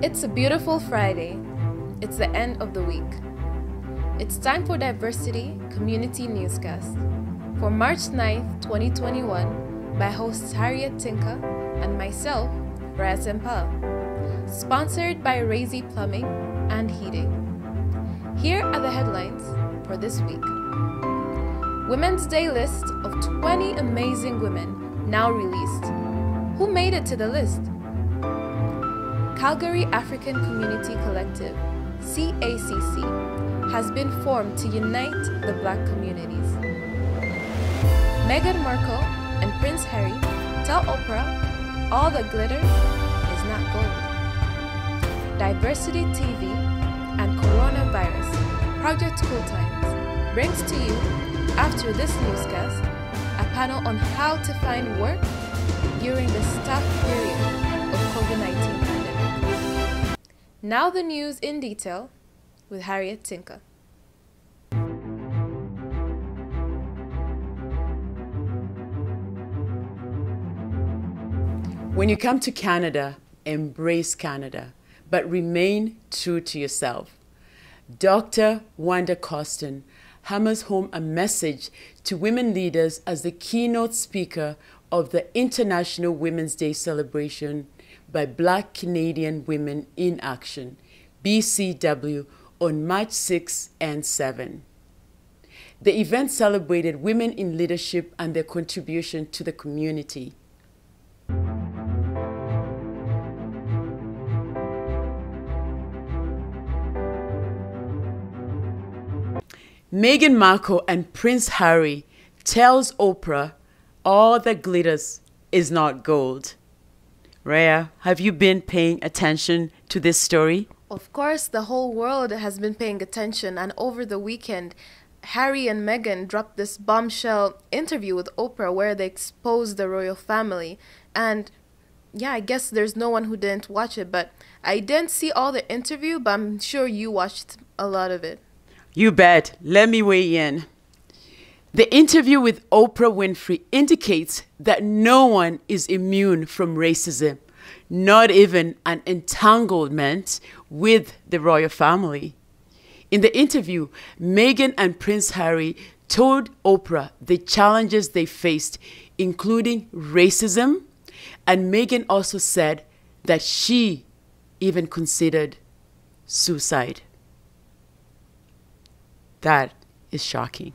It's a beautiful Friday. It's the end of the week. It's time for Diversity Community Newscast for March 9th, 2021 by hosts Harriet, Tinka, and myself, Rayyah Sempala. Sponsored by Rayyah Plumbing and Heating. Here are the headlines for this week. Women's Day list of 20 amazing women now released. Who made it to the list? Calgary African Community Collective, CACC, has been formed to unite the Black communities. Meghan Markle and Prince Harry tell Oprah all the glitter is not gold. Diversity TV and Coronavirus Project School Times brings to you, after this newscast, a panel on how to find work during the tough period of COVID-19 pandemic. Now the news in detail with Harriet, Tinka. When you come to Canada, embrace Canada, but remain true to yourself. Dr. Wanda Costin hammers home a message to women leaders as the keynote speaker of the International Women's Day celebration by Black Canadian Women in Action, BCW, on March 6 and 7. The event celebrated women in leadership and their contribution to the community. Meghan Markle and Prince Harry tells Oprah all that glitters is not gold. Rayyah, have you been paying attention to this story? Of course, the whole world has been paying attention, and over the weekend, Harry and Meghan dropped this bombshell interview with Oprah where they exposed the royal family. And yeah, I guess there's no one who didn't watch it, but I didn't see all the interview, but I'm sure you watched a lot of it. You bet. Let me weigh in. The interview with Oprah Winfrey indicates that no one is immune from racism, not even an entanglement with the royal family. In the interview, Meghan and Prince Harry told Oprah the challenges they faced, including racism, and Meghan also said that she even considered suicide. That is shocking.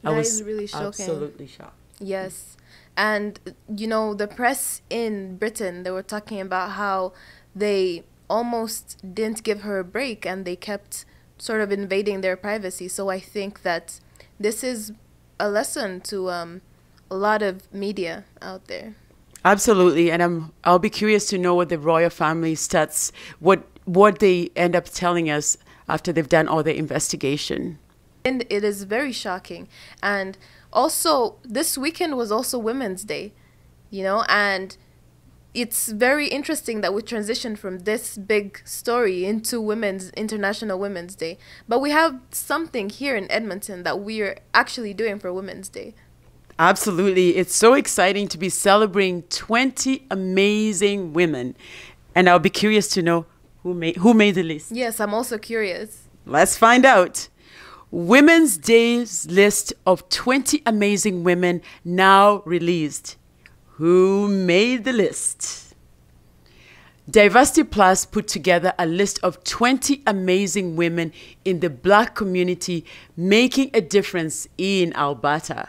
That is really shocking. Absolutely shocked. Yes. And, you know, the press in Britain, they were talking about how they almost didn't give her a break and they kept sort of invading their privacy. So I think that this is a lesson to a lot of media out there. Absolutely. And I'll be curious to know what the royal family stats, what they end up telling us after they've done all the investigation. And it is very shocking. And also, this weekend was also Women's Day, you know, and it's very interesting that we transitioned from this big story into International Women's Day. But we have something here in Edmonton that we're actually doing for Women's Day. Absolutely. It's so exciting to be celebrating 20 amazing women. And I'll be curious to know who made the list. Yes, I'm also curious. Let's find out. Women's Day's list of 20 amazing women now released. Who made the list? Diversity Plus put together a list of 20 amazing women in the Black community making a difference in Alberta.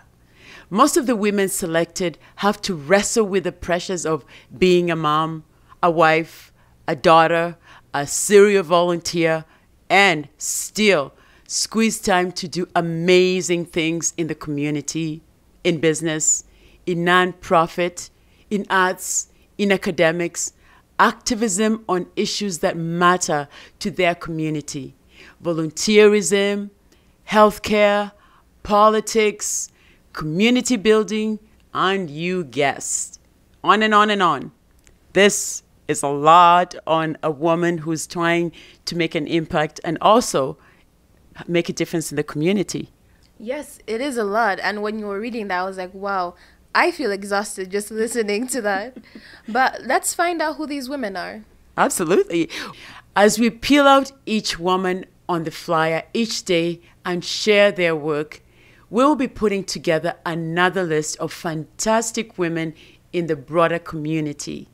Most of the women selected have to wrestle with the pressures of being a mom, a wife, a daughter, a serial volunteer, and still squeeze time to do amazing things in the community, in business, in non-profit, in arts, in academics, activism on issues that matter to their community, volunteerism, healthcare, politics, community building, and you guessed, on and on and on. This is a lot on a woman who's trying to make an impact and also make a difference in the community. Yes, it is a lot. And when you were reading that, I was like, wow, I feel exhausted just listening to that. But let's find out who these women are. Absolutely. As we peel out each woman on the flyer each day and share their work, we'll be putting together another list of fantastic women in the broader community.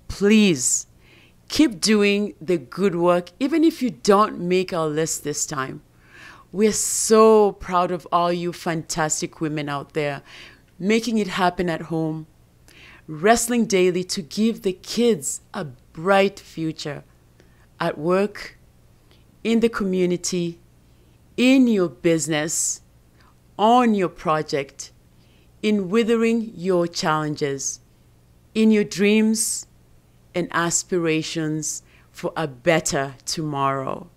Please keep doing the good work, even if you don't make our list this time. We're so proud of all you fantastic women out there, making it happen at home, wrestling daily to give the kids a bright future at work, in the community, in your business, on your project, in withering your challenges, in your dreams and aspirations for a better tomorrow.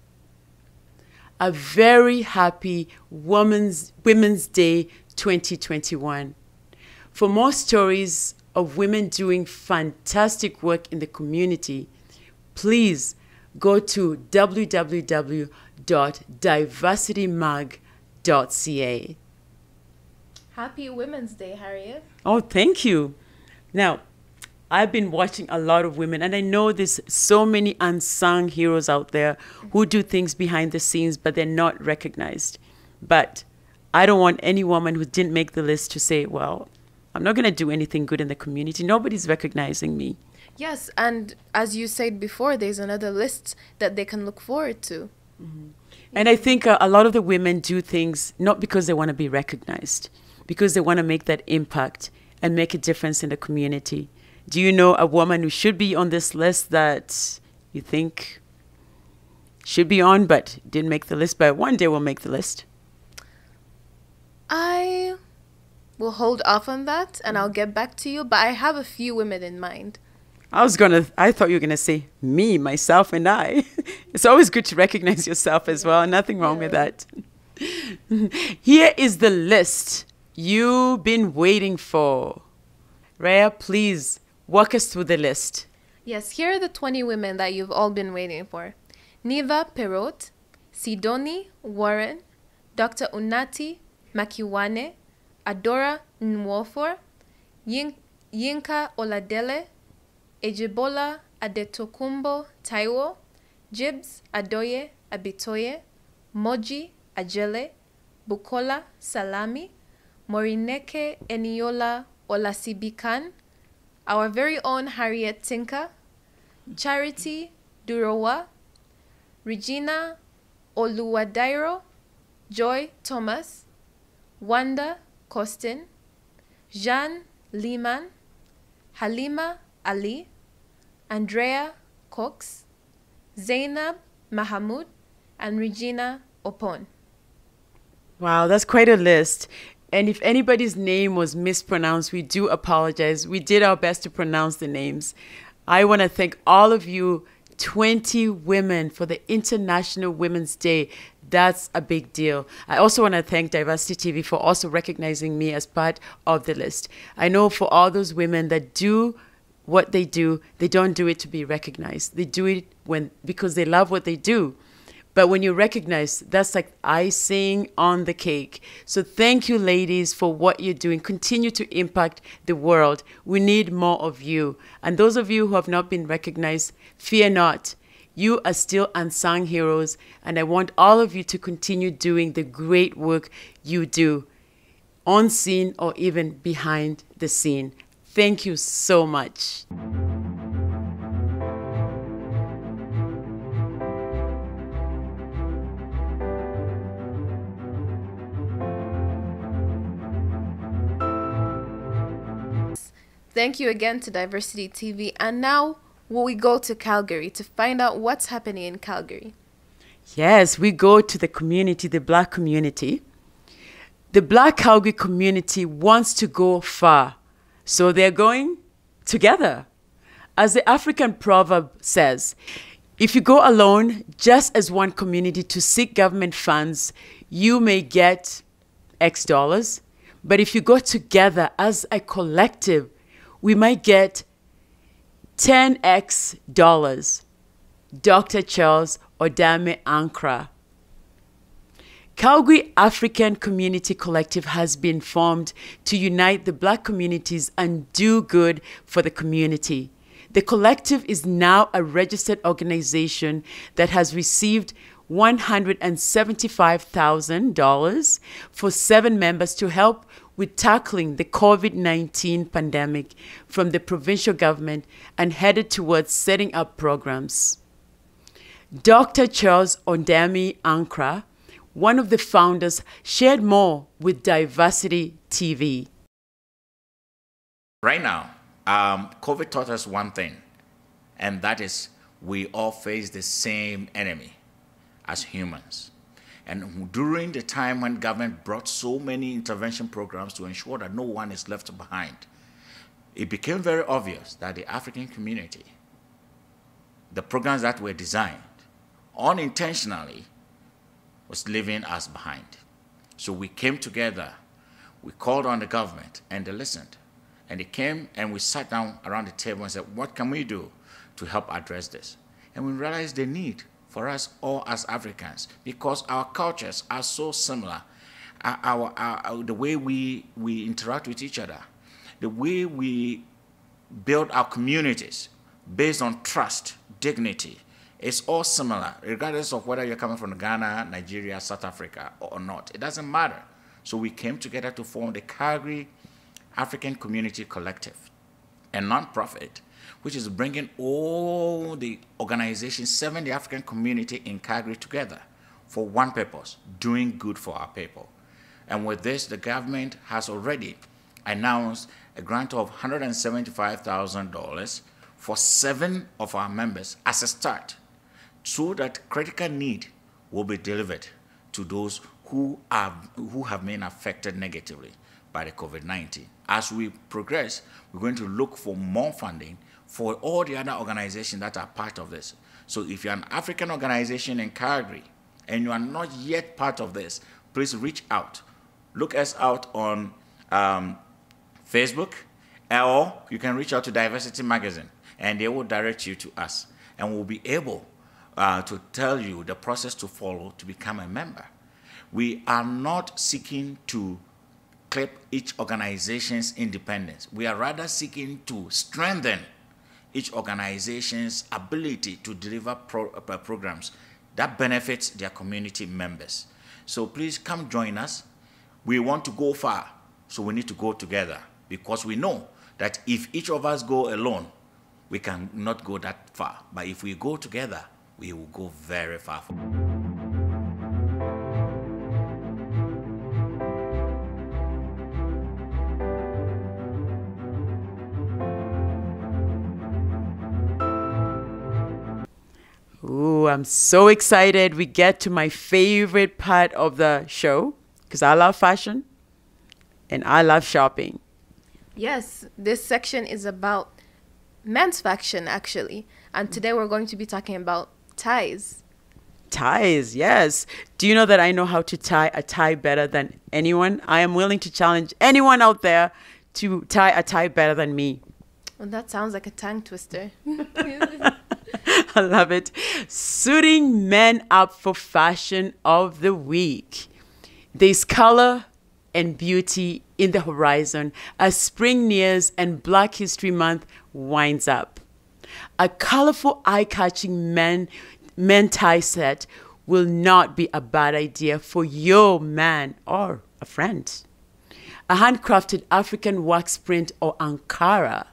A very happy Women's Day 2021. For more stories of women doing fantastic work in the community, please go to www.diversitymag.ca. Happy Women's Day, Harriet. Oh, thank you. Now, I've been watching a lot of women, and I know there's so many unsung heroes out there who do things behind the scenes, but they're not recognized. But I don't want any woman who didn't make the list to say, well, I'm not going to do anything good in the community. Nobody's recognizing me. Yes, and as you said before, there's another list that they can look forward to. Mm-hmm. And I think a lot of the women do things not because they want to be recognized, because they want to make that impact and make a difference in the community. Do you know a woman who should be on this list that you think should be on but didn't make the list, but one day will make the list? I will hold off on that and I'll get back to you, but I have a few women in mind. I thought you were going to say me, myself, and I. It's always good to recognize yourself as well. Nothing wrong with that. Here is the list you've been waiting for. Rayyah, please walk us through the list. Yes, here are the 20 women that you've all been waiting for. Neva Perot, Sidoni Warren, Dr. Unati Makiwane, Adora Nwofor, Yinka Oladele, Ejebola Adetokumbo Taiwo, Jibs Adoye Abitoye, Moji Ajele, Bukola Salami, Morineke Eniola Olasibikan, our very own Harriet Tinka, Charity Durowa, Regina Oluwadairo, Joy Thomas, Wanda Costin, Jean Lehman, Halima Ali, Andrea Cox, Zainab Mahamud, and Regina Opon. Wow, that's quite a list. And if anybody's name was mispronounced, we do apologize. We did our best to pronounce the names. I want to thank all of you, 20 women, for the International Women's Day. That's a big deal. I also want to thank Diversity TV for also recognizing me as part of the list. I know for all those women that do what they don't do it to be recognized. They do it because they love what they do. But when you recognize, that's like icing on the cake. So thank you, ladies, for what you're doing. Continue to impact the world. We need more of you. And those of you who have not been recognized, fear not. You are still unsung heroes. And I want all of you to continue doing the great work you do, on scene or even behind the scene. Thank you so much. Thank you again to Diversity TV. And now will we go to Calgary to find out what's happening in Calgary? Yes, we go to the community, the Black community. The Black Calgary community wants to go far, so they're going together. As the African proverb says, if you go alone, just as one community to seek government funds, you may get X dollars. But if you go together as a collective, we might get 10x dollars. Dr. Charles Odame Ankra. Calgary African Community Collective has been formed to unite the Black communities and do good for the community. The collective is now a registered organization that has received $175,000 for 7 members to help with tackling the COVID-19 pandemic from the provincial government and headed towards setting up programs. Dr. Charles Ondami Ankra, one of the founders, shared more with Diversity TV. Right now, COVID taught us one thing, and that is we all face the same enemy as humans. And during the time when government brought so many intervention programs to ensure that no one is left behind, it became very obvious that the African community, the programs that were designed unintentionally, was leaving us behind. So we came together, we called on the government, and they listened. And they came and we sat down around the table and said, what can we do to help address this? And we realized the need for us all as Africans, because our cultures are so similar. The way we interact with each other, the way we build our communities based on trust, dignity, is all similar, regardless of whether you're coming from Ghana, Nigeria, South Africa, or not. It doesn't matter. So we came together to form the Calgary African Community Collective, a non-profit, which is bringing all the organizations serving the African community in Calgary together for one purpose, doing good for our people. And with this, the government has already announced a grant of $175,000 for 7 of our members as a start, so that critical need will be delivered to those who have been affected negatively by the COVID-19. As we progress, we're going to look for more funding for all the other organizations that are part of this. So if you're an African organization in Calgary and you are not yet part of this, please reach out. Look us out on Facebook, or you can reach out to Diversity Magazine, and they will direct you to us. And we'll be able to tell you the process to follow to become a member. We are not seeking to clip each organization's independence. We are rather seeking to strengthen each organization's ability to deliver programs that benefits their community members. So please come join us. We want to go far, so we need to go together, because we know that if each of us go alone, we can not go that far. But if we go together, we will go very far. Ooh, I'm so excited. We get to my favorite part of the show, because I love fashion and I love shopping. Yes, this section is about men's fashion, actually. And today we're going to be talking about ties. Ties, yes. Do you know that I know how to tie a tie better than anyone? I am willing to challenge anyone out there to tie a tie better than me. Well, that sounds like a tongue twister. I love it. Suiting men up for fashion of the week. There's color and beauty in the horizon as spring nears and Black History Month winds up. A colorful, eye-catching men tie set will not be a bad idea for your man or a friend. A handcrafted African wax print or Ankara.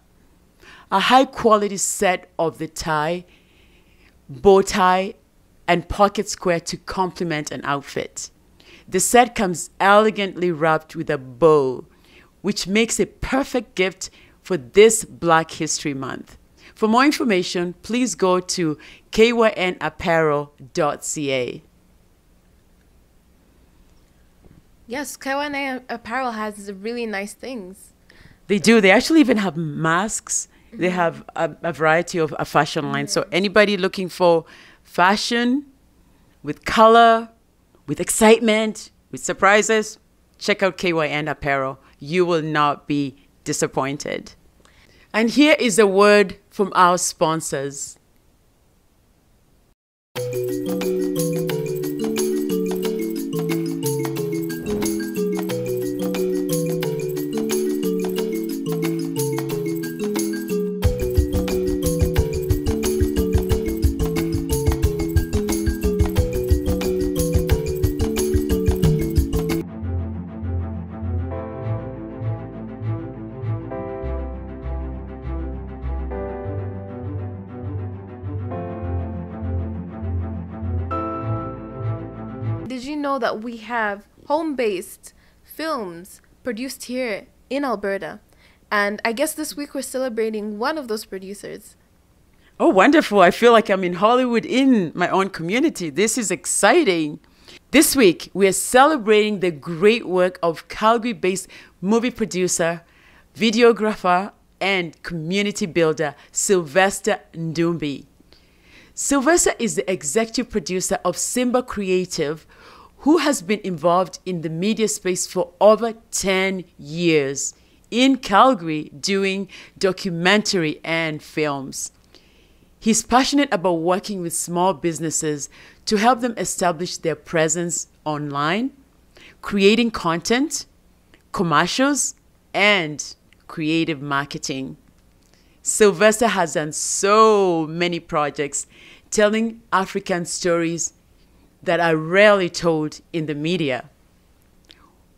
A high-quality set of the tie, bow tie, and pocket square to complement an outfit. The set comes elegantly wrapped with a bow, which makes a perfect gift for this Black History Month. For more information, please go to kynapparel.ca. Yes, Kyn Apparel has really nice things. They do. They actually even have masks. They have a variety of a fashion line. So anybody looking for fashion with color, with excitement, with surprises, check out KYN Apparel. You will not be disappointed. And here is a word from our sponsors. know that we have home-based films produced here in Alberta. And I guess this week we're celebrating one of those producers. Oh, wonderful. I feel like I'm in Hollywood in my own community. This is exciting. This week, we are celebrating the great work of Calgary-based movie producer, videographer, and community builder, Sylvester Ndumbi. Sylvester is the executive producer of Simba Creative, who has been involved in the media space for over 10 years in Calgary doing documentary and films. He's passionate about working with small businesses to help them establish their presence online, creating content, commercials, and creative marketing. Sylvester has done so many projects telling African stories that are rarely told in the media.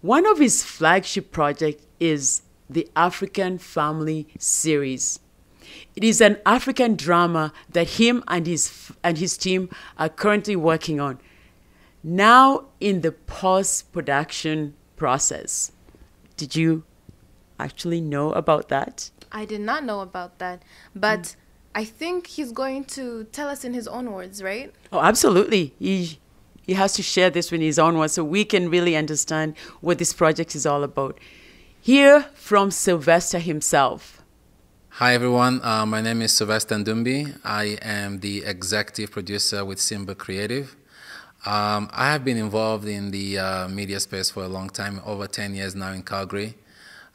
One of his flagship projects is the African Family Series. It is an African drama that him and his team are currently working on, now in the post-production process. Did you actually know about that? I did not know about that, but I think he's going to tell us in his own words, right? Oh, absolutely. He has to share this in his own words so we can really understand what this project is all about. Hear from Sylvester himself. Hi everyone, my name is Sylvester Ndumbi. I am the executive producer with Simba Creative. I have been involved in the media space for a long time, over 10 years now in Calgary.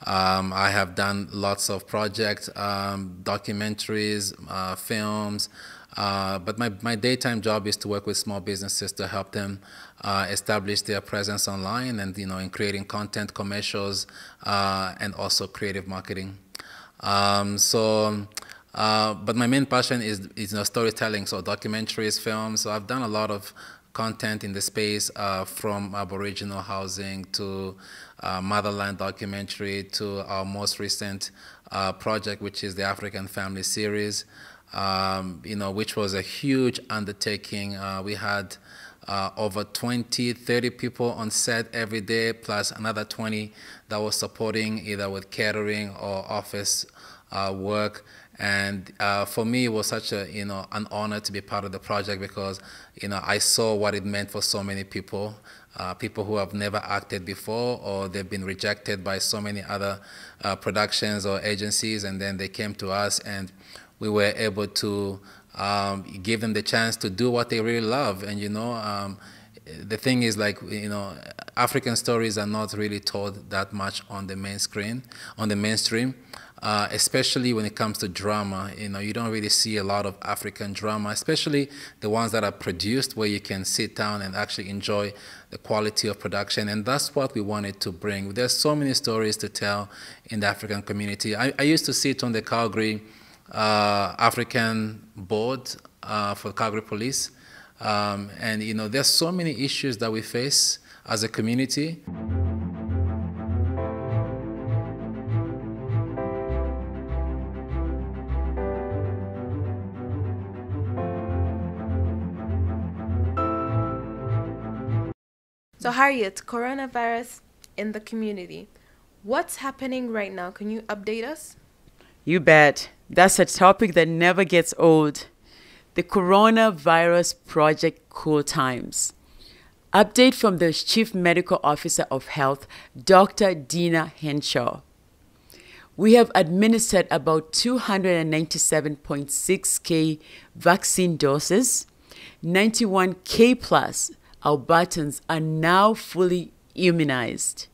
I have done lots of projects, documentaries, films, but my daytime job is to work with small businesses to help them establish their presence online and, in creating content, commercials, and also creative marketing. But my main passion is storytelling, so documentaries, films. So I've done a lot of content in the space, from Aboriginal housing to motherland documentary to our most recent project, which is the African Family Series, which was a huge undertaking. We had over 20, 30 people on set every day, plus another 20 that was supporting either with catering or office work. And for me, it was such an honor to be part of the project because, I saw what it meant for so many people, people who have never acted before or they've been rejected by so many other productions or agencies, and then they came to us and we were able to give them the chance to do what they really love. And the thing is, African stories are not really told that much on the mainstream, especially when it comes to drama. You don't really see a lot of African drama, especially the ones that are produced where you can sit down and actually enjoy the quality of production. And that's what we wanted to bring. There's so many stories to tell in the African community. I used to sit on the Calgary African board for Calgary Police. And there's so many issues that we face as a community. So Harriet, coronavirus in the community. What's happening right now? Can you update us? You bet. That's a topic that never gets old. The Coronavirus Project Cool Times. Update from the Chief Medical Officer of Health, Dr. Dina Henshaw. We have administered about 297.6K vaccine doses. 91K plus Albertans are now fully immunized.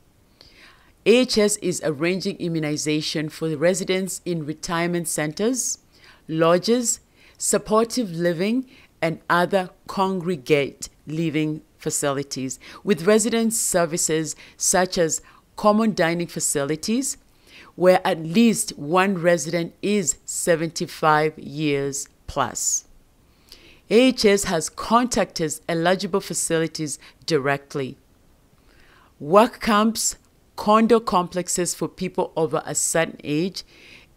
AHS is arranging immunization for residents in retirement centers, lodges, supportive living, and other congregate living facilities, with resident services such as common dining facilities, where at least one resident is 75 years plus. AHS has contacted eligible facilities directly. Work camps, condo complexes for people over a certain age,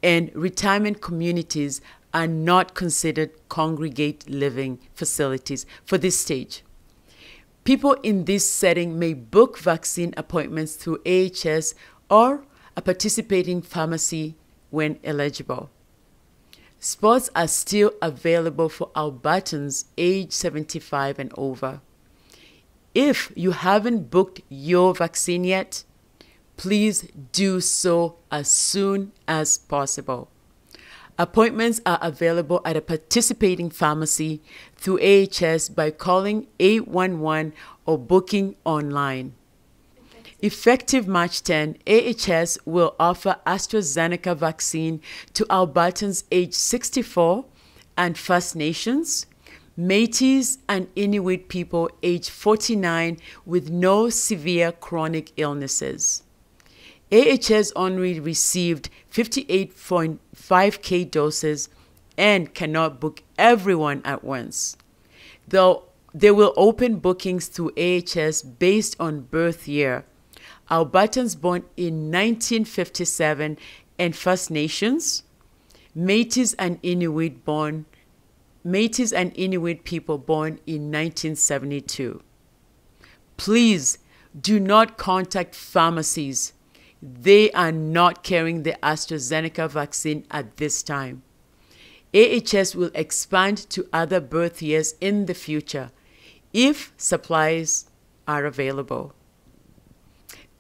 and retirement communities are not considered congregate living facilities for this stage. People in this setting may book vaccine appointments through AHS or a participating pharmacy when eligible. Spots are still available for Albertans age 75 and over. If you haven't booked your vaccine yet, please do so as soon as possible. Appointments are available at a participating pharmacy through AHS by calling 811 or booking online. Effective March 10, AHS will offer AstraZeneca vaccine to Albertans age 64 and First Nations, Métis and Inuit people age 49 with no severe chronic illnesses. AHS only received 58.5K doses and cannot book everyone at once. Though they will open bookings through AHS based on birth year. Albertans born in 1957 and First Nations, Métis and Inuit people born in 1972. Please do not contact pharmacies. They are not carrying the AstraZeneca vaccine at this time. AHS will expand to other birth years in the future if supplies are available.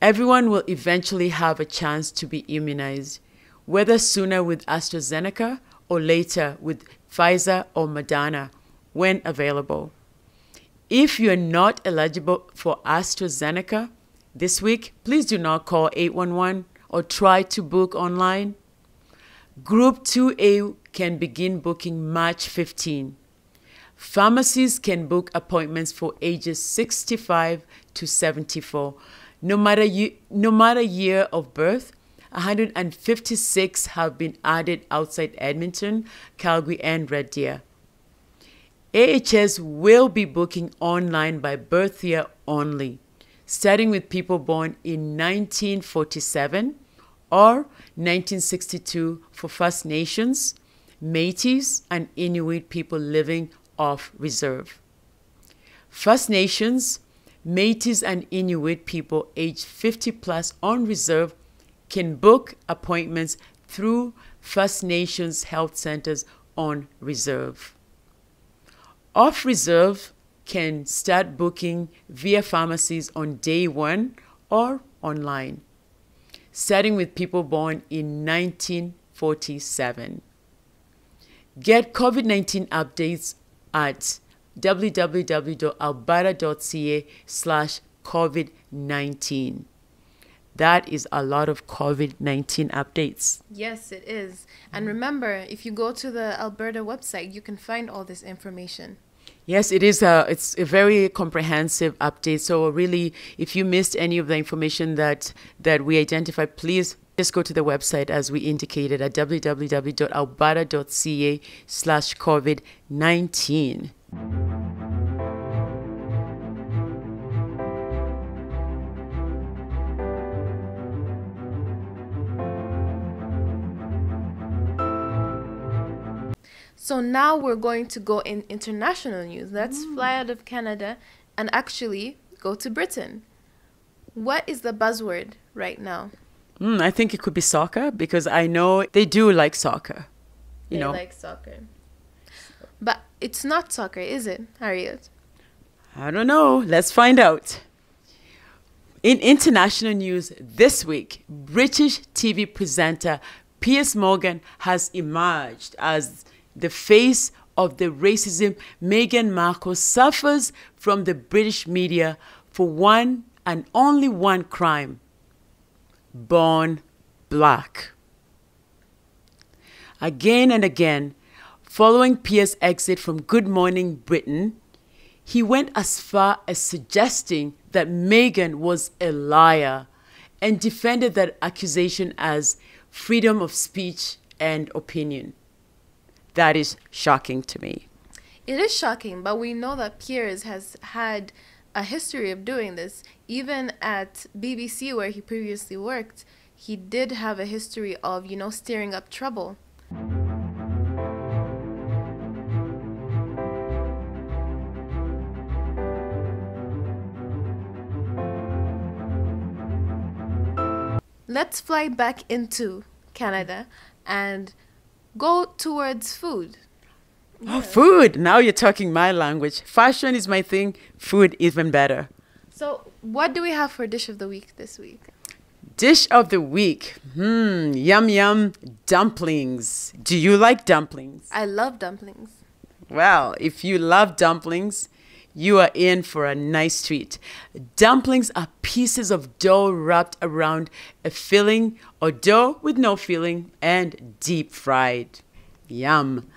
Everyone will eventually have a chance to be immunized, whether sooner with AstraZeneca or later with Pfizer or Moderna when available. If you're not eligible for AstraZeneca this week, please do not call 811 or try to book online. Group 2A can begin booking March 15. Pharmacies can book appointments for ages 65 to 74. No matter year of birth, 156 have been added outside Edmonton, Calgary, and Red Deer. AHS will be booking online by birth year only, starting with people born in 1947 or 1962 for First Nations, Métis, and Inuit people living off reserve. First Nations, Métis, and Inuit people aged 50 plus on reserve can book appointments through First Nations health centers on reserve. Off reserve can start booking via pharmacies on day one or online, starting with people born in 1947. Get COVID-19 updates at www.alberta.ca/COVID-19. That is a lot of COVID-19 updates. Yes, it is. And remember, if you go to the Alberta website, you can find all this information. Yes, it's a very comprehensive update. So really, if you missed any of the information that we identified, please just go to the website as we indicated at www.alberta.ca/COVID-19. So now we're going to go in international news. Let's fly out of Canada and actually go to Britain. What is the buzzword right now? I think it could be soccer, because I know they do like soccer. They like soccer. But it's not soccer, is it, Harriet? I don't know. Let's find out. In international news this week, British TV presenter Piers Morgan has emerged as the face of the racism Meghan Markle suffers from the British media for one and only one crime: born black. Again and again, following Piers' exit from Good Morning Britain, he went as far as suggesting that Meghan was a liar and defended that accusation as freedom of speech and opinion. That is shocking to me. It is shocking, but we know that Piers has had a history of doing this. Even at BBC, where he previously worked, he did have a history of, stirring up trouble. let's fly back into Canada and go towards food. Oh, food. Now you're talking my language. Fashion is my thing. Food even better. So, what do we have for dish of the week this week? Dish of the week. Yum yum dumplings. Do you like dumplings? I love dumplings. Well, if you love dumplings, you are in for a nice treat. Dumplings are pieces of dough wrapped around a filling or dough with no filling and deep fried. Yum.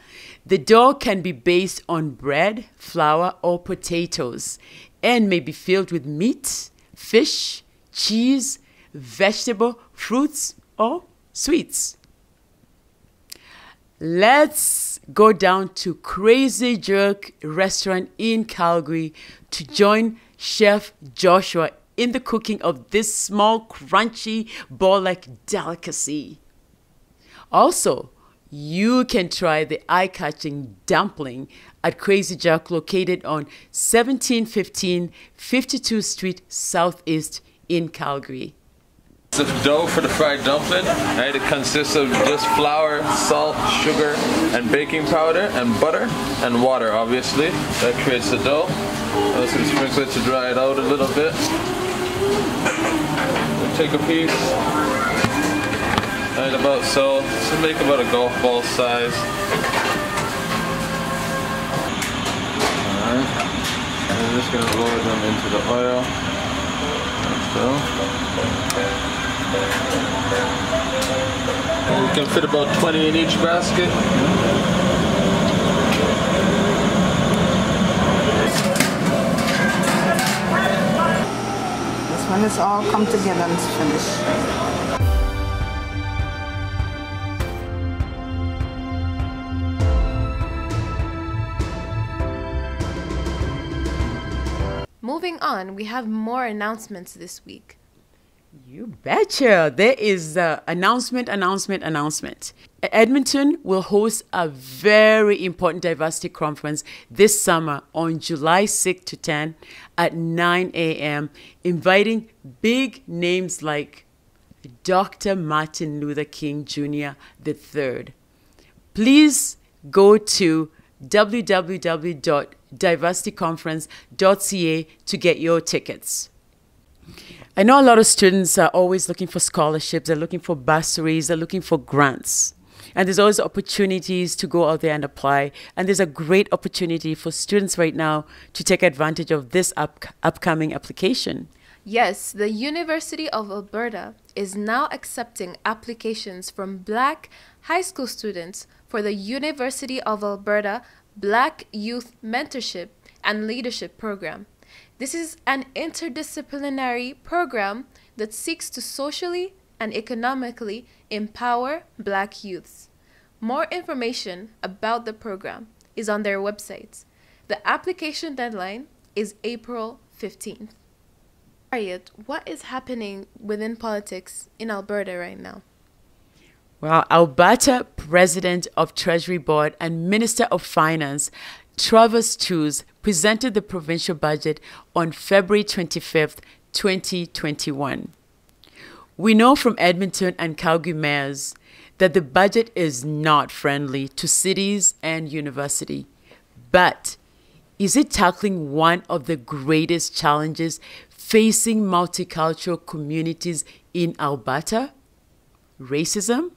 The dough can be based on bread, flour, or potatoes and may be filled with meat, fish, cheese, vegetable, fruits, or sweets. Let's go down to Crazy Jerk restaurant in Calgary to join Chef Joshua in the cooking of this small, crunchy, ball-like delicacy. Also, you can try the eye-catching dumpling at Crazy Jerk located on 1715 52th Street Southeast in Calgary. The dough for the fried dumpling, right? It consists of just flour, salt, sugar, and baking powder, and butter, and water, obviously. That creates the dough. I'm just going to sprinkle it to dry it out a little bit. We'll take a piece, right about so. So make about a golf ball size. Alright. And I'm just going to lower them into the oil. Like so. We can fit about 20 in each basket. This one is all come together and it's finished. Moving on, we have more announcements this week. You betcha. There is announcement. Edmonton will host a very important diversity conference this summer on July 6 to 10 at 9 a.m., inviting big names like Dr. Martin Luther King Jr. III. Please go to www.diversityconference.ca to get your tickets. I know a lot of students are always looking for scholarships, they're looking for bursaries, they're looking for grants. And there's always opportunities to go out there and apply. And there's a great opportunity for students right now to take advantage of this upcoming application. Yes, the University of Alberta is now accepting applications from Black high school students for the University of Alberta Black Youth Mentorship and Leadership Program. This is an interdisciplinary program that seeks to socially and economically empower Black youths. More information about the program is on their website. The application deadline is April 15th. Harriet, what is happening within politics in Alberta right now? Well, Alberta President of Treasury Board and Minister of Finance Travis Choose presented the provincial budget on February 25th, 2021. We know from Edmonton and Calgary mayors that the budget is not friendly to cities and university. But is it tackling one of the greatest challenges facing multicultural communities in Alberta? Racism?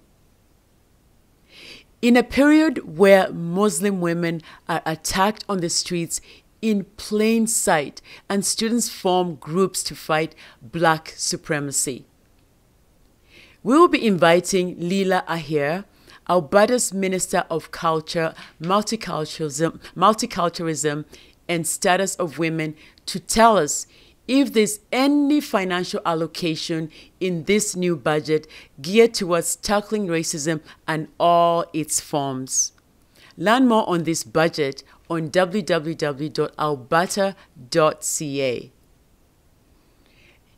In a period where Muslim women are attacked on the streets in plain sight and students form groups to fight Black supremacy. We will be inviting Leela Ahir, Alberta's Minister of Culture, Multiculturalism and Status of Women, to tell us if there's any financial allocation in this new budget geared towards tackling racism and all its forms. Learn more on this budget on www.alberta.ca.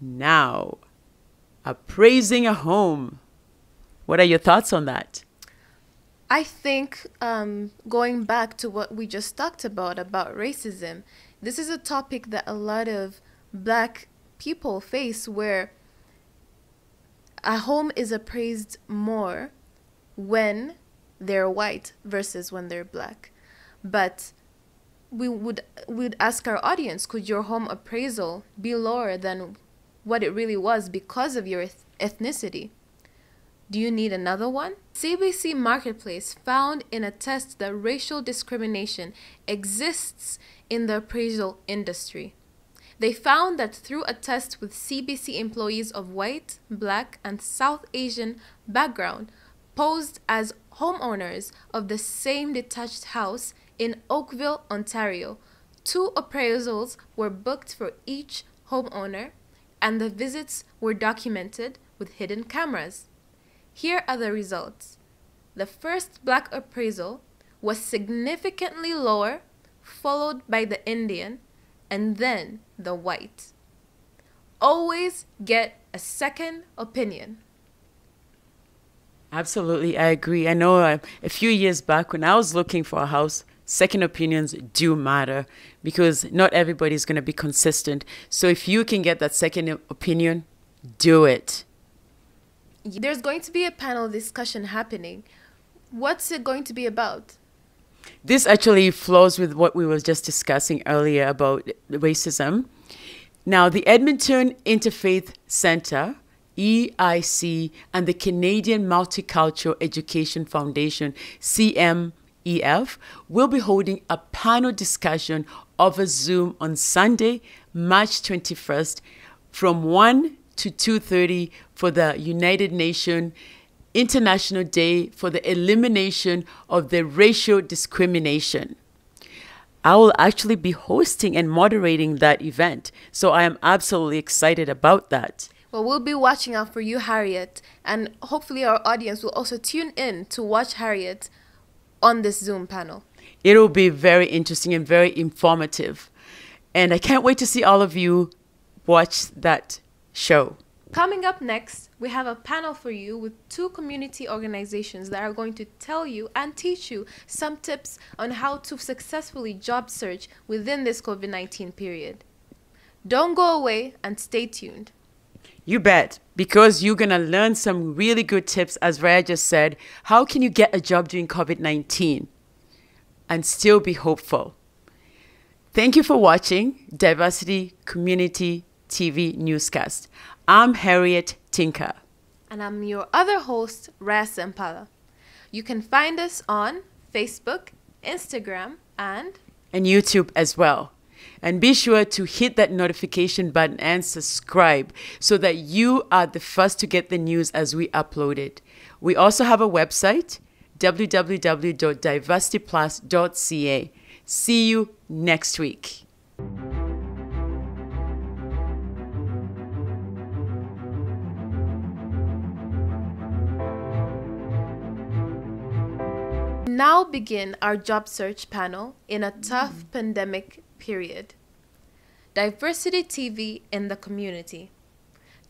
Now, appraising a home. What are your thoughts on that? I think going back to what we just talked about racism, this is a topic that a lot of Black people face, where a home is appraised more when they're white versus when they're black. But we'd ask our audience, could your home appraisal be lower than what it really was because of your ethnicity? Do you need another one? CBC Marketplace found in a test that racial discrimination exists in the appraisal industry. They found that through a test with CBC employees of white, black, and South Asian background posed as homeowners of the same detached house in Oakville, Ontario, 2 appraisals were booked for each homeowner, and the visits were documented with hidden cameras. Here are the results. The first black appraisal was significantly lower, followed by the Indian, and then the white. Always get a second opinion. Absolutely, I agree. I know a few years back when I was looking for a house, second opinions do matter because not everybody's going to be consistent. So if you can get that second opinion, do it. There's going to be a panel discussion happening. What's it going to be about? This actually flows with what we were just discussing earlier about racism. Now, the Edmonton Interfaith Center, EIC, and the Canadian Multicultural Education Foundation, CMEF, will be holding a panel discussion over Zoom on Sunday, March 21st from 1 to 2:30 for the United Nations International Day for the Elimination of the Racial Discrimination. I will actually be hosting and moderating that event, so I am absolutely excited about that. Well, we'll be watching out for you, Harriet, and hopefully our audience will also tune in to watch Harriet on this Zoom panel. It will be very interesting and very informative, and I can't wait to see all of you watch that show. Coming up next, we have a panel for you with 2 community organizations that are going to tell you and teach you some tips on how to successfully job search within this COVID-19 period. Don't go away and stay tuned. You bet, because you're going to learn some really good tips, as Rayyah just said. How can you get a job during COVID-19 and still be hopeful? Thank you for watching Diversity Community TV Newscast. I'm Harriet Tinka. And I'm your other host, Rayyah Sempala. You can find us on Facebook, Instagram, and YouTube as well. And be sure to hit that notification button and subscribe so that you are the first to get the news as we upload it. We also have a website, www.diversityplus.ca. See you next week. Now begin our job search panel in a tough pandemic period. Diversity TV in the community.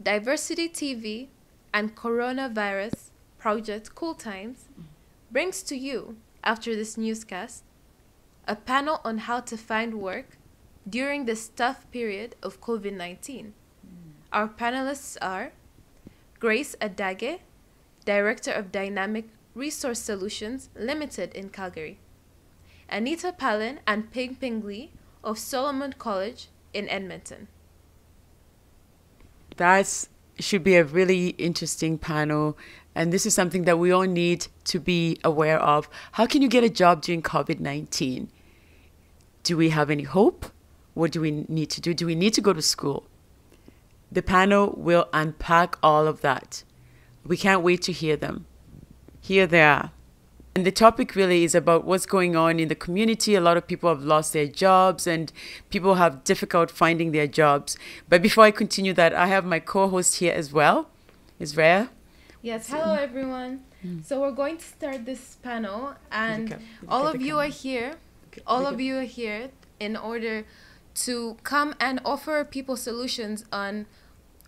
Diversity TV and Coronavirus Project Cool Times brings to you, after this newscast, a panel on how to find work during this tough period of COVID-19. Our panelists are Grace Adage, Director of Dynamic Resource Solutions Limited in Calgary, Anita Palin and Ping Ping Lee of Solomon College in Edmonton. That should be a really interesting panel, and this is something that we all need to be aware of. How can you get a job during COVID-19? Do we have any hope? What do we need to do? Do we need to go to school? The panel will unpack all of that. We can't wait to hear them. Here they are. And the topic really is about what's going on in the community. A lot of people have lost their jobs and people have difficult finding their jobs. But before I continue that, I have my co-host here as well. Is Rayyah? Yes, hello everyone. So we're going to start this panel, and all of you are here. All of you are here in order to come and offer people solutions on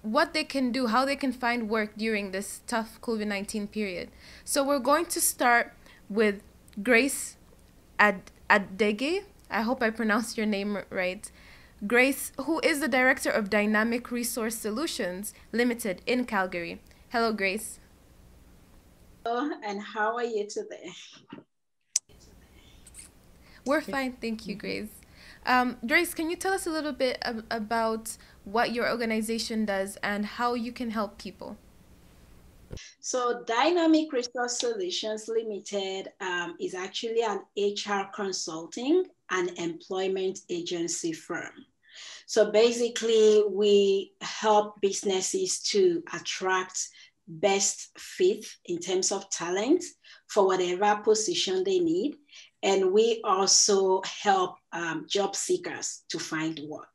what they can do, how they can find work during this tough COVID-19 period. So we're going to start with Grace Adege. I hope I pronounced your name right. Grace, who is the Director of Dynamic Resource Solutions Limited in Calgary. Hello, Grace. Hello, and how are you today? We're fine, thank you, Grace. Grace, can you tell us a little bit about what your organization does and how you can help people? So Dynamic Resource Solutions Limited is actually an HR consulting and employment agency firm. So basically, we help businesses to attract best fit in terms of talent for whatever position they need. And we also help job seekers to find work.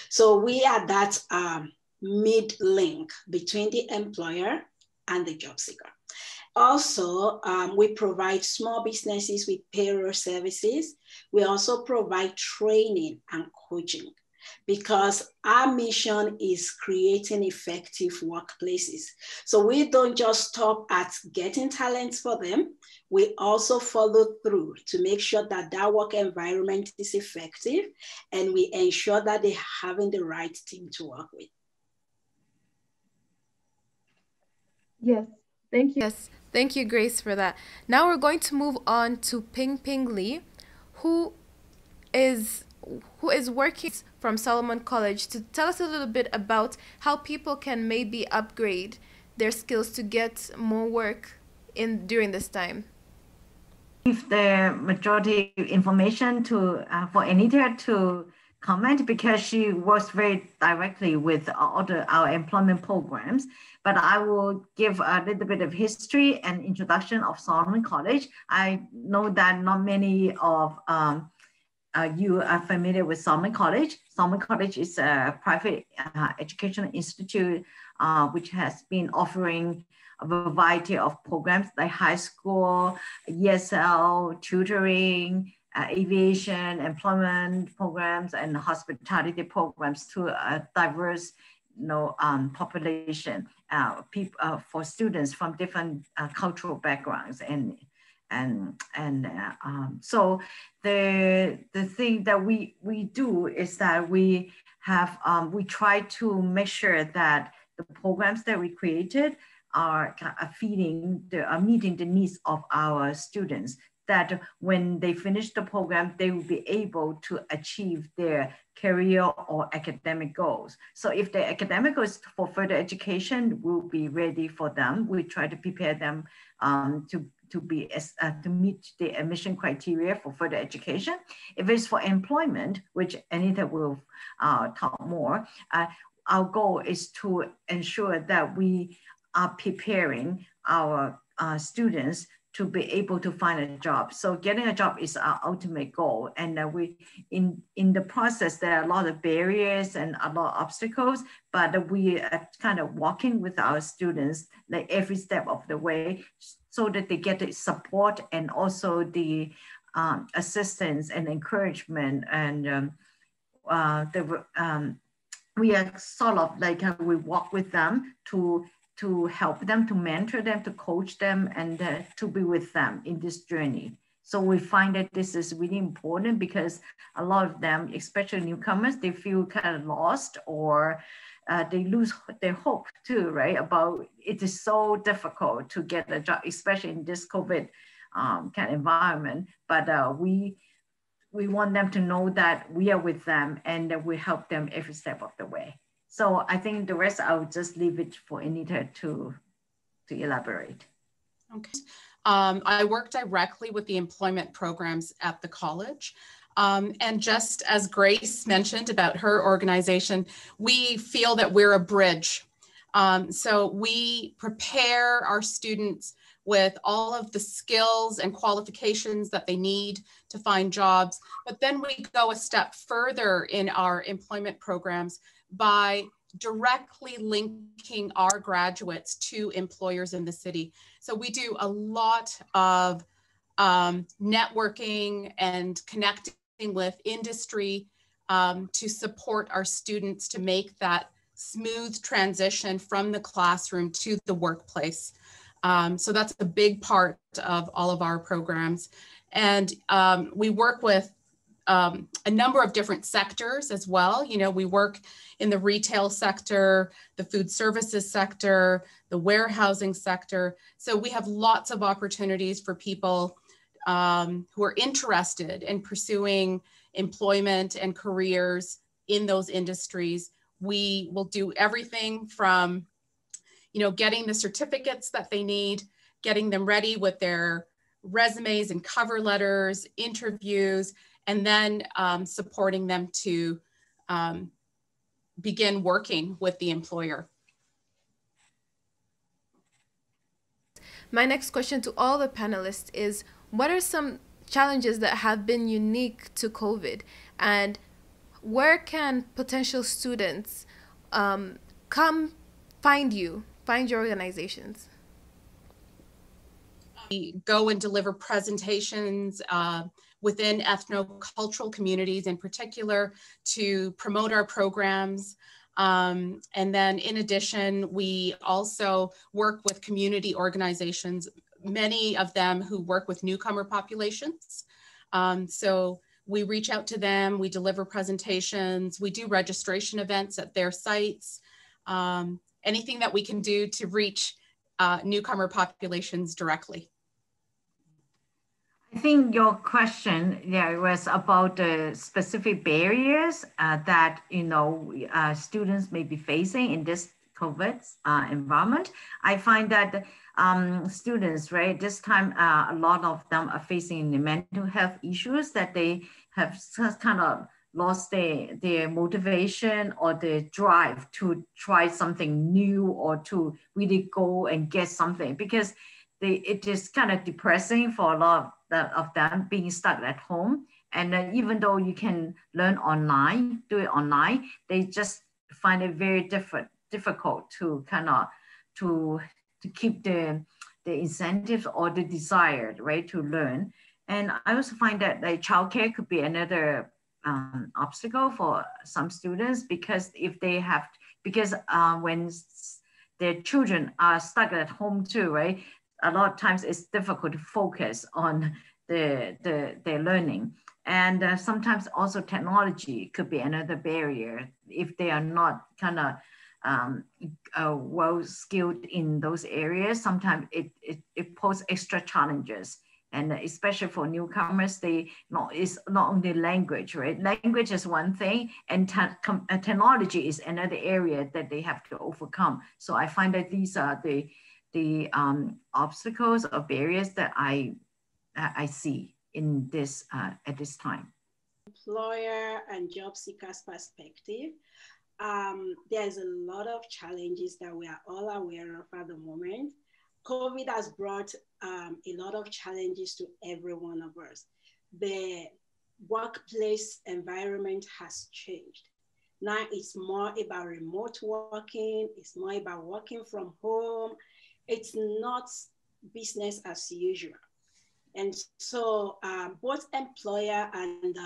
So we are that mid link between the employer and the job seeker. Also, we provide small businesses with payroll services. We also provide training and coaching because our mission is creating effective workplaces. So we don't just stop at getting talents for them. We also follow through to make sure that that work environment is effective, and we ensure that they're having the right team to work with. Yes, thank you. Yes, thank you, Grace, for that. Now we're going to move on to Ping Ping Lee, who is working from Solomon College, to tell us a little bit about how people can maybe upgrade their skills to get more work during this time. Give the majority information to for Anita to comment, because she works very directly with all our employment programs. But I will give a little bit of history and introduction of Solomon College. I know that not many of you are familiar with Solomon College. Solomon College is a private educational institute which has been offering a variety of programs like high school, ESL, tutoring, aviation, employment programs, and hospitality programs to a diverse population, for students from different cultural backgrounds. So the thing that we do is that we try to make sure that the programs that we created are meeting the needs of our students, that when they finish the program, they will be able to achieve their career or academic goals. So if the academic goals for further education will be ready for them, we try to prepare them to meet the admission criteria for further education. If it's for employment, which Anita will talk more, our goal is to ensure that we are preparing our students to be able to find a job. So getting a job is our ultimate goal. And we, in the process, there are a lot of barriers and a lot of obstacles, but we are kind of walking with our students like every step of the way, so that they get the support and also the assistance and encouragement. And we are sort of like we walk with them to help them, to mentor them, to coach them, and to be with them in this journey. So we find that this is really important, because a lot of them, especially newcomers, they feel kind of lost, or they lose their hope too, right? About it is so difficult to get a job, especially in this COVID kind of environment. But we want them to know that we are with them and that we help them every step of the way. So I think the rest, I'll just leave it for Anita to elaborate. Okay. I work directly with the employment programs at the college. And just as Grace mentioned about her organization, we feel that we're a bridge. So we prepare our students with all of the skills and qualifications that they need to find jobs. But then we go a step further in our employment programs by directly linking our graduates to employers in the city. So we do a lot of networking and connecting with industry to support our students to make that smooth transition from the classroom to the workplace. So that's a big part of all of our programs. And we work with a number of different sectors as well. You know, we work in the retail sector, the food services sector, the warehousing sector. So we have lots of opportunities for people who are interested in pursuing employment and careers in those industries. We will do everything from, you know, getting the certificates that they need, getting them ready with their resumes and cover letters, interviews, and then supporting them to begin working with the employer. My next question to all the panelists is, what are some challenges that have been unique to COVID, and where can potential students come find your organizations? We go and deliver presentations within ethno-cultural communities in particular to promote our programs. And then in addition, we also work with community organizations, many of them who work with newcomer populations. So we reach out to them, we deliver presentations, we do registration events at their sites, anything that we can do to reach newcomer populations directly. I think your question was about the specific barriers that students may be facing in this COVID environment. I find that students, right, this time a lot of them are facing the mental health issues, that they have kind of lost their motivation or their drive to try something new or to really go and get something, because it is kind of depressing for a lot of them being stuck at home. And even though you can learn online, do it online, they just find it very difficult to kind of to keep the incentives or the desire, right, to learn. And I also find that like childcare could be another obstacle for some students, because if they have, when their children are stuck at home too, right, a lot of times it's difficult to focus on their learning. And sometimes also technology could be another barrier if they are not kind of well skilled in those areas. Sometimes it poses extra challenges. And especially for newcomers, it's not only language, right? Language is one thing, and technology is another area that they have to overcome. So I find that these are the obstacles or barriers that I see in this at this time. Employer and job seekers perspective, there's a lot of challenges that we are all aware of at the moment. COVID has brought a lot of challenges to every one of us. The workplace environment has changed. Now it's more about remote working, it's more about working from home. It's not business as usual. And so both employer and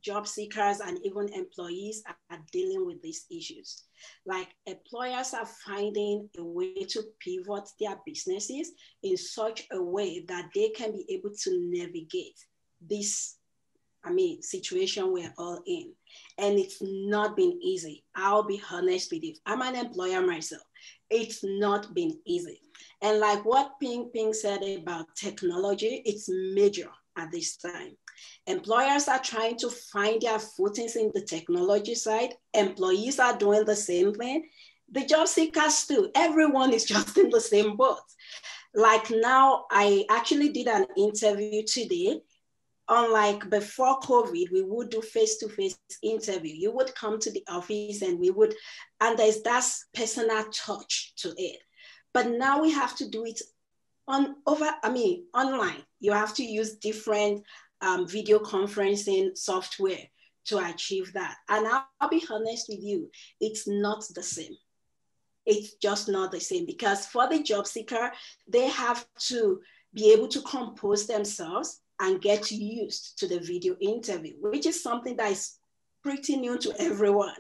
job seekers and even employees are dealing with these issues. Like employers are finding a way to pivot their businesses in such a way that they can be able to navigate this situation we're all in. And it's not been easy. I'll be honest with you. I'm an employer myself. It's not been easy. And like what Ping said about technology, it's major at this time. Employers are trying to find their footings in the technology side. Employees are doing the same thing. The job seekers too. Everyone is just in the same boat. Like now, I actually did an interview today. Unlike before COVID, we would do face-to-face interview. You would come to the office and there's that personal touch to it. But now we have to do it online. You have to use different video conferencing software to achieve that. And I'll be honest with you, it's not the same. It's just not the same, because for the job seeker, they have to be able to compose themselves and get used to the video interview, which is something that is pretty new to everyone.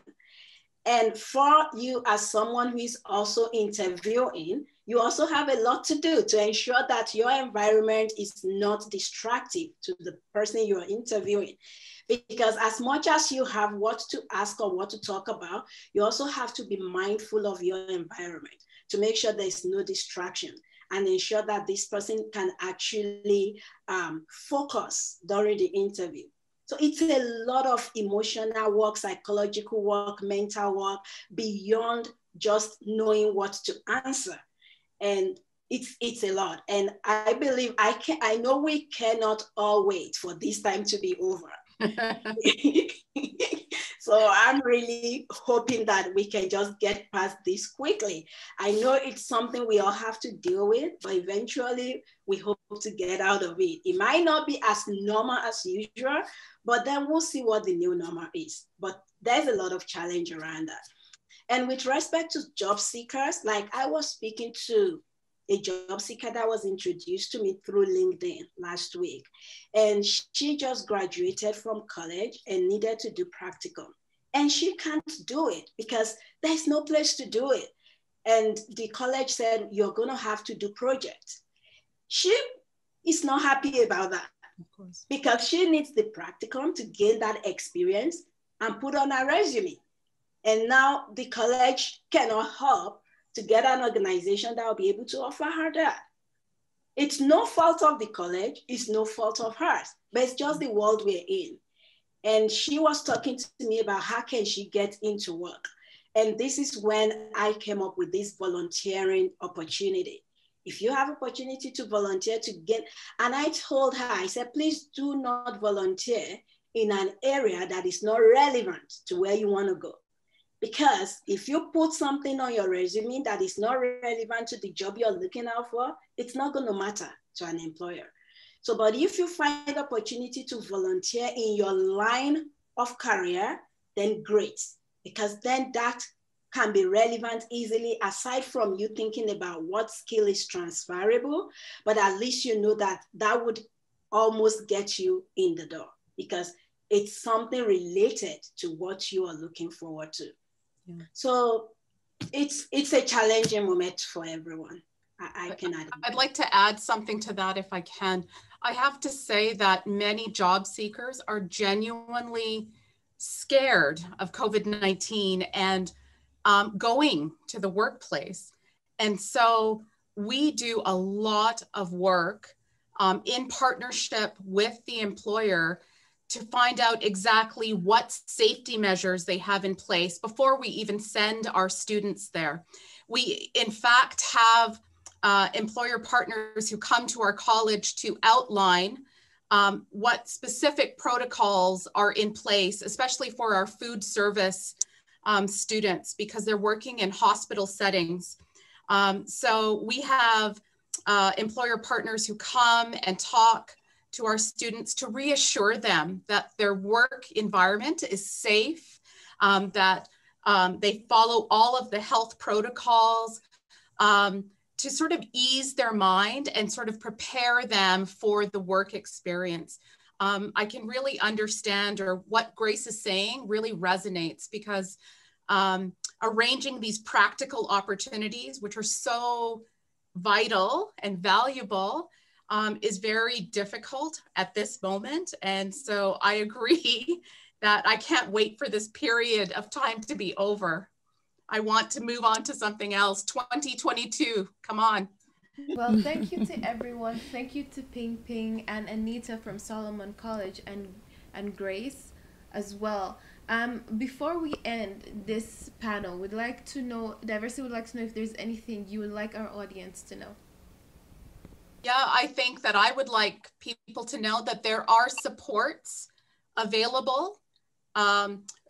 And for you as someone who is also interviewing, you also have a lot to do to ensure that your environment is not distracting to the person you're interviewing. Because as much as you have what to ask or what to talk about, you also have to be mindful of your environment to make sure there's no distraction and ensure that this person can actually focus during the interview. So it's a lot of emotional work, psychological work, mental work, beyond just knowing what to answer. And it's a lot. And I believe I know we cannot all wait for this time to be over. So I'm really hoping that we can just get past this quickly. I know it's something we all have to deal with, but eventually we hope to get out of it. It might not be as normal as usual, but then we'll see what the new normal is. But there's a lot of challenge around that. And with respect to job seekers, like I was speaking to a job seeker that was introduced to me through LinkedIn last week. And she just graduated from college and needed to do practicum. And she can't do it because there's no place to do it. And the college said, you're gonna have to do projects. She is not happy about that, of course, because she needs the practicum to gain that experience and put on her resume. And now the college cannot help to get an organization that will be able to offer her that. It's no fault of the college, it's no fault of hers, but it's just the world we're in. And she was talking to me about how can she get into work. And this is when I came up with this volunteering opportunity. If you have opportunity to volunteer to get, and I told her, I said, please do not volunteer in an area that is not relevant to where you want to go. Because if you put something on your resume that is not relevant to the job you're looking out for, it's not going to matter to an employer. So, but if you find opportunity to volunteer in your line of career, then great, because then that can be relevant easily, aside from you thinking about what skill is transferable, but at least you know that that would almost get you in the door because it's something related to what you are looking forward to. Yeah. So it's a challenging moment for everyone. I'd like to add something to that if I can. I have to say that many job seekers are genuinely scared of COVID-19 and going to the workplace. And so we do a lot of work in partnership with the employer to find out exactly what safety measures they have in place before we even send our students there. We, in fact, have employer partners who come to our college to outline what specific protocols are in place, especially for our food service students, because they're working in hospital settings. So we have employer partners who come and talk to our students to reassure them that their work environment is safe, that they follow all of the health protocols to sort of ease their mind and sort of prepare them for the work experience. I can really understand, or what Grace is saying really resonates, because arranging these practical opportunities, which are so vital and valuable, is very difficult at this moment. And so I agree that I can't wait for this period of time to be over. I want to move on to something else. 2022, come on. Well, thank you to everyone. Thank you to Ping Ping and Anita from Solomon College and Grace as well. Before we end this panel, we'd like to know, Diversity would like to know if there's anything you would like our audience to know. Yeah, I think that I would like people to know that there are supports available.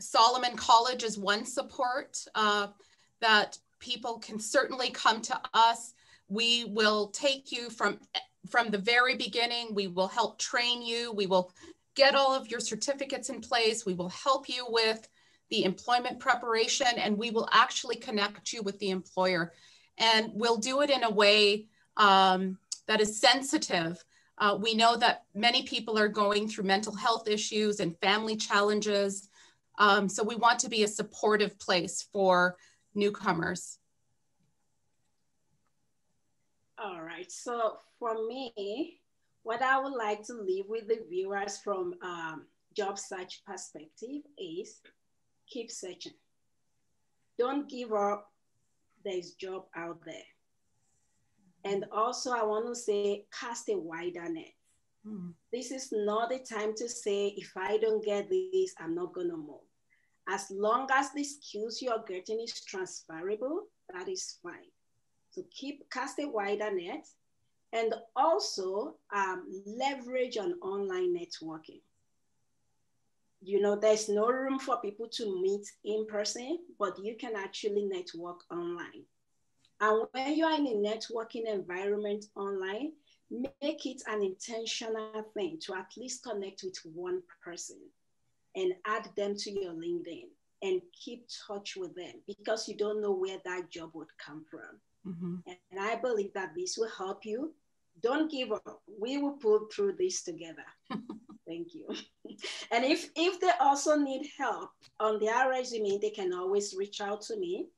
Solomon College is one support that people can certainly come to us. We will take you from the very beginning. We will help train you. We will get all of your certificates in place. We will help you with the employment preparation, and we will actually connect you with the employer. And we'll do it in a way that is sensitive. We know that many people are going through mental health issues and family challenges. So we want to be a supportive place for newcomers. All right, so for me, what I would like to leave with the viewers from job search perspective is keep searching. Don't give up, there's job out there. And also I want to say, cast a wider net. This is not the time to say, if I don't get this, I'm not gonna move. As long as the skills you're getting is transferable, that is fine. So cast a wider net, and also leverage on online networking. You know, there's no room for people to meet in person, but you can actually network online. And when you are in a networking environment online, make it an intentional thing to at least connect with one person and add them to your LinkedIn and keep touch with them, because you don't know where that job would come from. And I believe that this will help you. Don't give up. We will pull through this together. Thank you. And if they also need help on their resume, they can always reach out to me.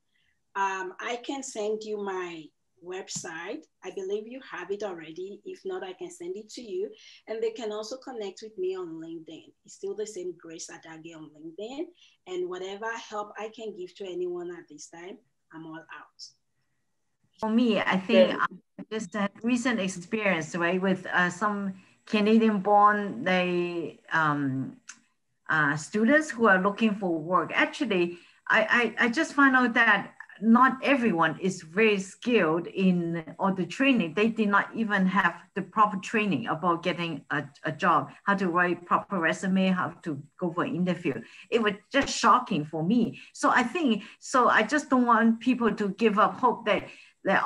I can send you my website. I believe you have it already. If not, I can send it to you. And they can also connect with me on LinkedIn. It's still the same Grace Adage on LinkedIn. And whatever help I can give to anyone at this time, I'm all out. For me, I think just a recent experience, right, with some Canadian-born students who are looking for work. Actually, I just found out that not everyone is very skilled in all the training. They did not even have the proper training about getting a job, how to write proper resume, how to go for an interview. It was just shocking for me. So I just don't want people to give up hope that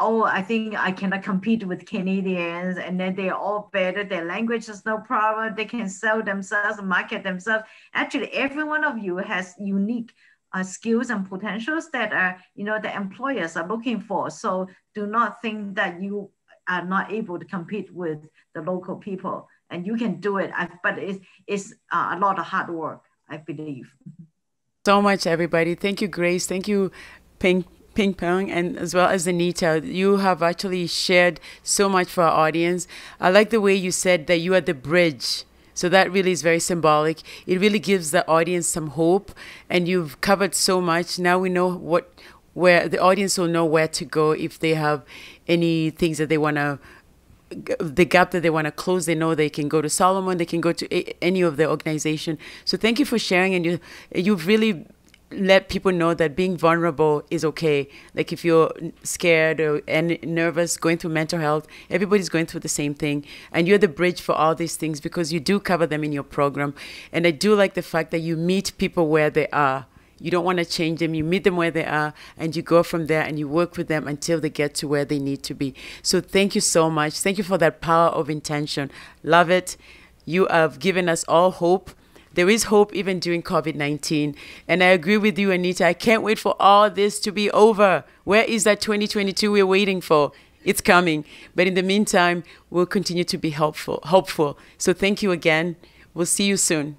oh, I think I cannot compete with Canadians, and then they're all better, their language is no problem, they can sell themselves, market themselves. Actually, every one of you has unique skills and potentials that are, the employers are looking for. So do not think that you are not able to compete with the local people, and you can do it. But it's a lot of hard work, I believe. So much, everybody. Thank you, Grace. Thank you, Ping Pong, and as well as Anita. You have actually shared so much for our audience. I like the way you said that you are the bridge. So that really is very symbolic. It really gives the audience some hope, and you've covered so much. Now we know where the audience will know where to go if they have any things that they want to, the gap that they want to close. They know they can go to Solomon, they can go to any of the organization. So thank you for sharing, and you've really let people know that being vulnerable is okay. Like if you're scared or nervous, going through mental health, everybody's going through the same thing. And you're the bridge for all these things because you do cover them in your program. And I do like the fact that you meet people where they are. You don't want to change them. You meet them where they are, and you go from there and you work with them until they get to where they need to be. So thank you so much. Thank you for that power of intention. Love it. You have given us all hope. There is hope even during COVID-19. And I agree with you, Anita. I can't wait for all this to be over. Where is that 2022 we're waiting for? It's coming. But in the meantime, we'll continue to be hopeful. So thank you again. We'll see you soon.